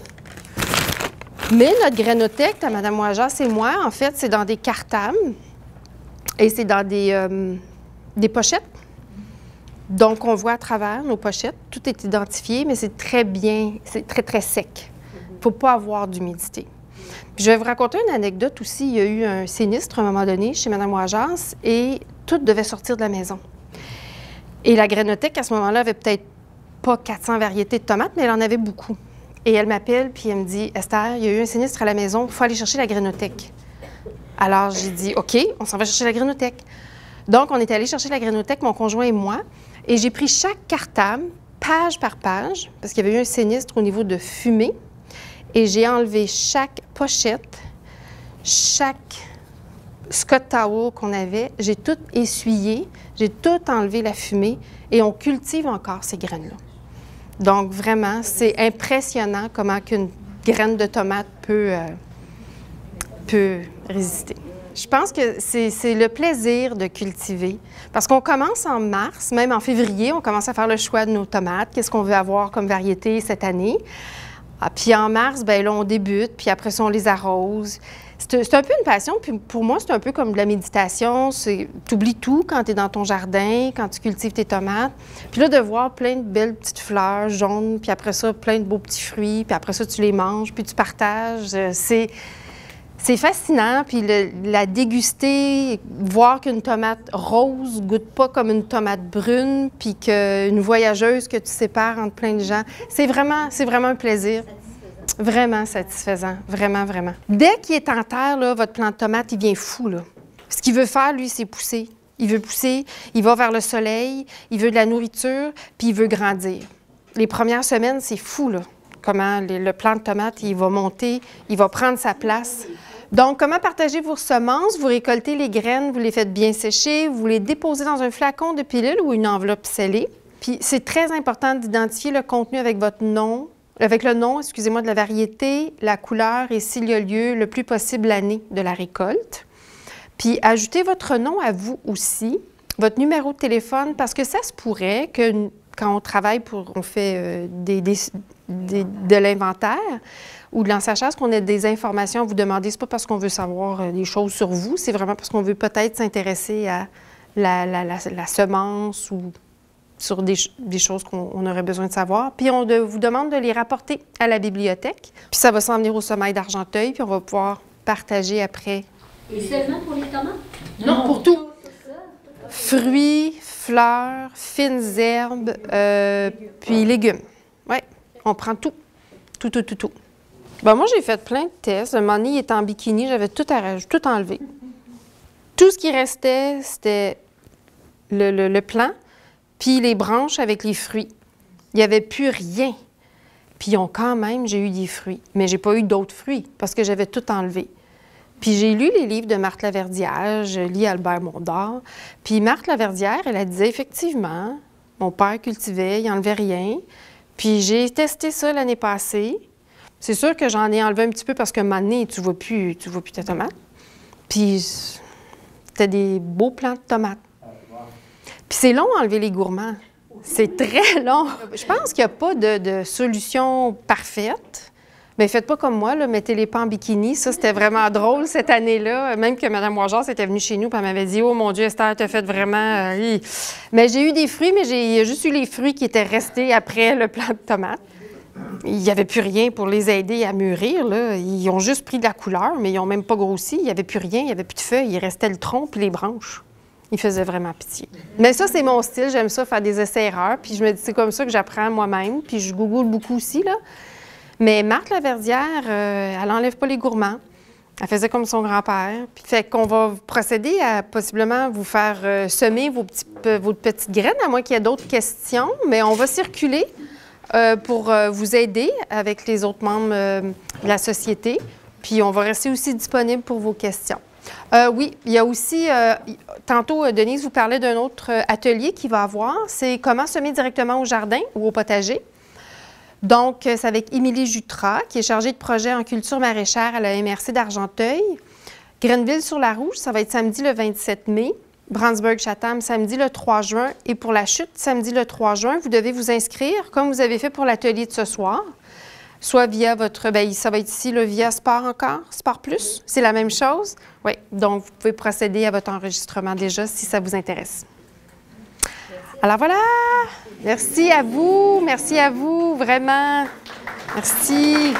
Mais notre grainothèque, à Mme Ouajas et moi, en fait, c'est dans des cartames et c'est dans des pochettes. Donc, on voit à travers nos pochettes. Tout est identifié, mais c'est très bien, c'est très, très sec. Il ne faut pas avoir d'humidité. Puis je vais vous raconter une anecdote aussi. Il y a eu un sinistre à un moment donné chez Mme Ouajas et tout devait sortir de la maison. Et la grainothèque, à ce moment-là, avait peut-être pas 400 variétés de tomates, mais elle en avait beaucoup. Et elle m'appelle, puis elle me dit, « Esther, il y a eu un sinistre à la maison, il faut aller chercher la grainothèque. » Alors, j'ai dit, « OK, on s'en va chercher la grainothèque. » Donc, on est allé chercher la grainothèque, mon conjoint et moi, et j'ai pris chaque cartable, page par page, parce qu'il y avait eu un sinistre au niveau de fumée, et j'ai enlevé chaque pochette, chaque Scott Towel qu'on avait, j'ai tout essuyé, j'ai tout enlevé la fumée et on cultive encore ces graines-là. Donc, vraiment, c'est impressionnant comment qu'une graine de tomate peut résister. Je pense que c'est le plaisir de cultiver. Parce qu'on commence en mars, même en février, on commence à faire le choix de nos tomates. Qu'est-ce qu'on veut avoir comme variété cette année? Ah, puis en mars, bien là, on débute, puis après ça, on les arrose. C'est un peu une passion, puis pour moi, c'est un peu comme de la méditation. Tu oublies tout quand tu es dans ton jardin, quand tu cultives tes tomates. Puis là, de voir plein de belles petites fleurs jaunes, puis après ça, plein de beaux petits fruits, puis après ça, tu les manges, puis tu partages. C'est fascinant, puis la déguster, voir qu'une tomate rose goûte pas comme une tomate brune, puis qu'une voyageuse que tu sépares entre plein de gens, c'est vraiment un plaisir. Vraiment satisfaisant, vraiment, vraiment. Dès qu'il est en terre, là, votre plant de tomate, il vient fou, là. Ce qu'il veut faire, lui, c'est pousser. Il veut pousser, il va vers le soleil, il veut de la nourriture, puis il veut grandir. Les premières semaines, c'est fou, là. Comment le plant de tomate, il va monter, il va prendre sa place. Donc, comment partager vos semences? Vous récoltez les graines, vous les faites bien sécher, vous les déposez dans un flacon de pilule ou une enveloppe scellée. Puis, c'est très important d'identifier le contenu avec votre nom, avec le nom, excusez-moi, de la variété, la couleur et s'il y a lieu le plus possible l'année de la récolte. Puis, ajoutez votre nom à vous aussi, votre numéro de téléphone, parce que ça se pourrait que quand on travaille on fait de l'inventaire ou de l'ensachage, qu'on ait des informations à vous demander. C'est pas parce qu'on veut savoir des choses sur vous, c'est vraiment parce qu'on veut peut-être s'intéresser à la semence ou sur des choses qu'on aurait besoin de savoir. Puis on vous demande de les rapporter à la bibliothèque. Puis ça va s'en venir au Sommeil d'Argenteuil, puis on va pouvoir partager après. Et seulement pour les tomates? Non, pour tout. Fruits, fleurs, fines herbes, puis légumes. Oui, on prend tout. Tout. Bon, moi, j'ai fait plein de tests. Un moment donné, il était en bikini, j'avais tout enlevé. Tout ce qui restait, c'était le plant, puis les branches avec les fruits. Il n'y avait plus rien. Puis j'ai eu des fruits. Mais j'ai pas eu d'autres fruits parce que j'avais tout enlevé. Puis j'ai lu les livres de Marthe Laverdière, je lis Albert Mondor. Puis Marthe Laverdière, elle disait effectivement, mon père cultivait, il n'enlevait rien. Puis j'ai testé ça l'année passée. C'est sûr que j'en ai enlevé un petit peu parce qu'à un moment donné, tu vois plus ta tomate. Puis c'était des beaux plants de tomates. Puis c'est long à enlever les gourmands. C'est très long. Je pense qu'il n'y a pas de solution parfaite. Mais faites pas comme moi, là, mettez-les pas en bikini. Ça, c'était vraiment drôle cette année-là. Même que Mme Ouajas était venue chez nous et elle m'avait dit « Oh mon Dieu, Esther, t'as fait vraiment... Mais j'ai eu des fruits, mais il y a juste eu les fruits qui étaient restés après le plant de tomates. il n'y avait plus rien pour les aider à mûrir. Là. Ils ont juste pris de la couleur, mais ils n'ont même pas grossi. Il n'y avait plus rien, il n'y avait plus de feuilles. Il restait le tronc puis les branches. Ils faisaient vraiment pitié. Mais ça, c'est mon style. J'aime ça, faire des essais-erreurs. Puis je me dis, c'est comme ça que j'apprends moi-même. Puis je google beaucoup aussi, là. Mais Marthe Laverdière, elle n'enlève pas les gourmands. Elle faisait comme son grand-père. Puis fait qu'on va procéder à possiblement vous faire semer vos petites graines, à moins qu'il y ait d'autres questions. Mais on va circuler pour vous aider avec les autres membres de la société. Puis on va rester aussi disponible pour vos questions. Oui, il y a aussi, tantôt, Denise vous parlait d'un autre atelier qu'il va avoir. C'est comment semer directement au jardin ou au potager. Donc, c'est avec Émilie Jutras, qui est chargée de projet en culture maraîchère à la MRC d'Argenteuil. Grenville-sur-la-Rouge, ça va être samedi le 27 mai. Brandsburg-Chatham, samedi le 3 juin. Et pour la chute, samedi le 3 juin, vous devez vous inscrire, comme vous avez fait pour l'atelier de ce soir, soit via votre, bien, ça va être ici, là, via Sport encore, Sport Plus. C'est la même chose. Oui, donc vous pouvez procéder à votre enregistrement déjà si ça vous intéresse. Alors voilà, merci à vous, vraiment. Merci.